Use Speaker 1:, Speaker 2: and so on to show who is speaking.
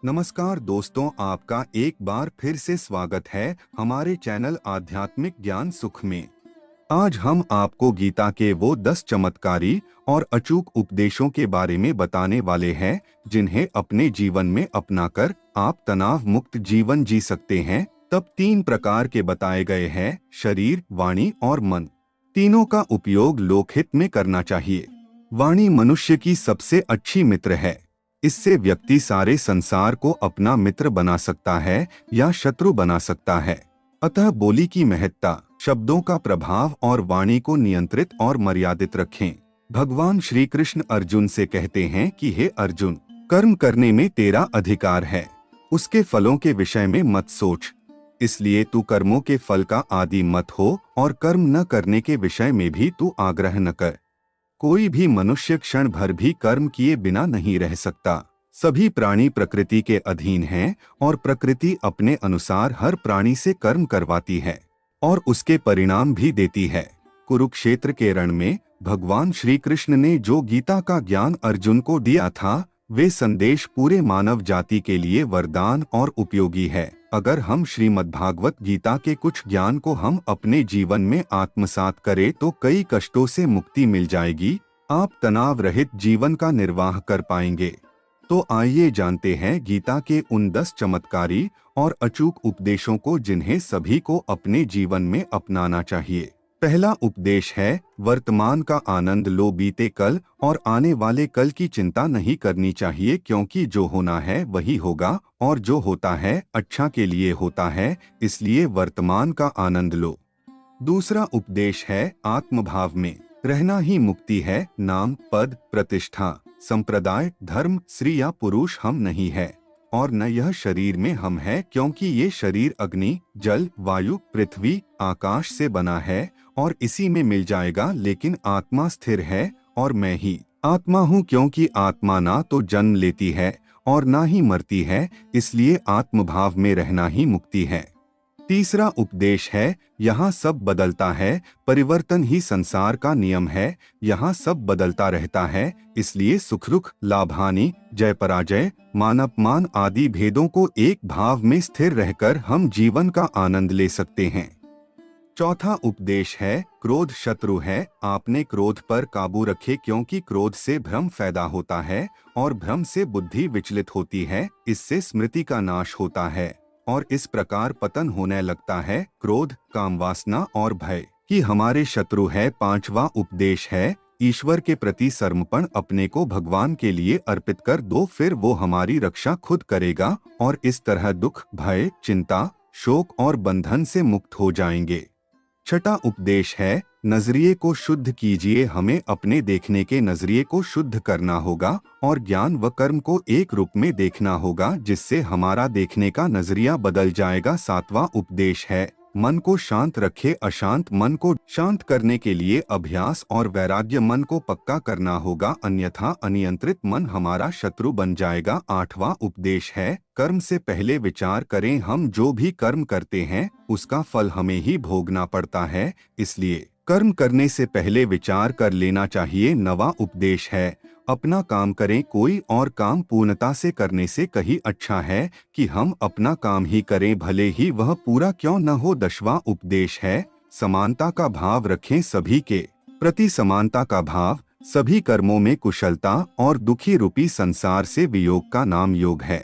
Speaker 1: नमस्कार दोस्तों, आपका एक बार फिर से स्वागत है हमारे चैनल आध्यात्मिक ज्ञान सुख में। आज हम आपको गीता के वो 10 चमत्कारी और अचूक उपदेशों के बारे में बताने वाले हैं जिन्हें अपने जीवन में अपनाकर आप तनाव मुक्त जीवन जी सकते हैं। तब 3 प्रकार के बताए गए हैं: शरीर, वाणी और मन। तीनों का उपयोग लोकहित में करना चाहिए। वाणी मनुष्य की सबसे अच्छी मित्र है। इससे व्यक्ति सारे संसार को अपना मित्र बना सकता है या शत्रु बना सकता है। अतः बोली की महत्ता, शब्दों का प्रभाव और वाणी को नियंत्रित और मर्यादित रखें। भगवान श्री कृष्ण अर्जुन से कहते हैं कि हे अर्जुन, कर्म करने में तेरा अधिकार है, उसके फलों के विषय में मत सोच। इसलिए तू कर्मों के फल का आदी मत हो और कर्म न करने के विषय में भी तू आग्रह न कर। कोई भी मनुष्य क्षण भर भी कर्म किए बिना नहीं रह सकता। सभी प्राणी प्रकृति के अधीन हैं और प्रकृति अपने अनुसार हर प्राणी से कर्म करवाती है और उसके परिणाम भी देती है। कुरुक्षेत्र के रण में भगवान श्री कृष्ण ने जो गीता का ज्ञान अर्जुन को दिया था, वे संदेश पूरे मानव जाति के लिए वरदान और उपयोगी है। अगर हम श्रीमद्भागवत गीता के कुछ ज्ञान को हम अपने जीवन में आत्मसात करें तो कई कष्टों से मुक्ति मिल जाएगी। आप तनाव रहित जीवन का निर्वाह कर पाएंगे। तो आइए जानते हैं गीता के उन 10 चमत्कारी और अचूक उपदेशों को जिन्हें सभी को अपने जीवन में अपनाना चाहिए। पहला उपदेश है, वर्तमान का आनंद लो, बीते कल और आने वाले कल की चिंता नहीं करनी चाहिए, क्योंकि जो होना है वही होगा और जो होता है अच्छा के लिए होता है, इसलिए वर्तमान का आनंद लो। दूसरा उपदेश है, आत्मभाव में रहना ही मुक्ति है। नाम, पद, प्रतिष्ठा, संप्रदाय, धर्म, स्त्री या पुरुष हम नहीं है और न यह शरीर में हम है, क्योंकि ये शरीर अग्नि, जल, वायु, पृथ्वी, आकाश से बना है और इसी में मिल जाएगा। लेकिन आत्मा स्थिर है और मैं ही आत्मा हूँ, क्योंकि आत्मा ना तो जन्म लेती है और ना ही मरती है, इसलिए आत्मभाव में रहना ही मुक्ति है। तीसरा उपदेश है, यहाँ सब बदलता है, परिवर्तन ही संसार का नियम है। यहाँ सब बदलता रहता है, इसलिए सुख दुख, लाभ हानि, जय पराजय, मान अपमान आदि भेदों को एक भाव में स्थिर रहकर हम जीवन का आनंद ले सकते हैं। चौथा उपदेश है, क्रोध शत्रु है, आपने क्रोध पर काबू रखे, क्योंकि क्रोध से भ्रम पैदा होता है और भ्रम से बुद्धि विचलित होती है। इससे स्मृति का नाश होता है और इस प्रकार पतन होने लगता है। क्रोध, काम वासना और भय ही हमारे शत्रु है। पांचवा उपदेश है, ईश्वर के प्रति समर्पण, अपने को भगवान के लिए अर्पित कर दो, फिर वो हमारी रक्षा खुद करेगा और इस तरह दुख, भय, चिंता, शोक और बंधन से मुक्त हो जाएंगे। छठा उपदेश है, नजरिए को शुद्ध कीजिए, हमें अपने देखने के नजरिए को शुद्ध करना होगा और ज्ञान व कर्म को एक रूप में देखना होगा, जिससे हमारा देखने का नजरिया बदल जाएगा। सातवां उपदेश है, मन को शांत रखे, अशांत मन को शांत करने के लिए अभ्यास और वैराग्य मन को पक्का करना होगा, अन्यथा अनियंत्रित मन हमारा शत्रु बन जाएगा। आठवां उपदेश है, कर्म से पहले विचार करें, हम जो भी कर्म करते हैं उसका फल हमें ही भोगना पड़ता है, इसलिए कर्म करने से पहले विचार कर लेना चाहिए। नवा उपदेश है, अपना काम करें, कोई और काम पूर्णता से करने से कहीं अच्छा है कि हम अपना काम ही करें, भले ही वह पूरा क्यों न हो। दसवां उपदेश है, समानता का भाव रखें, सभी के प्रति समानता का भाव, सभी कर्मों में कुशलता और दुखी रूपी संसार से वियोग का नाम योग है।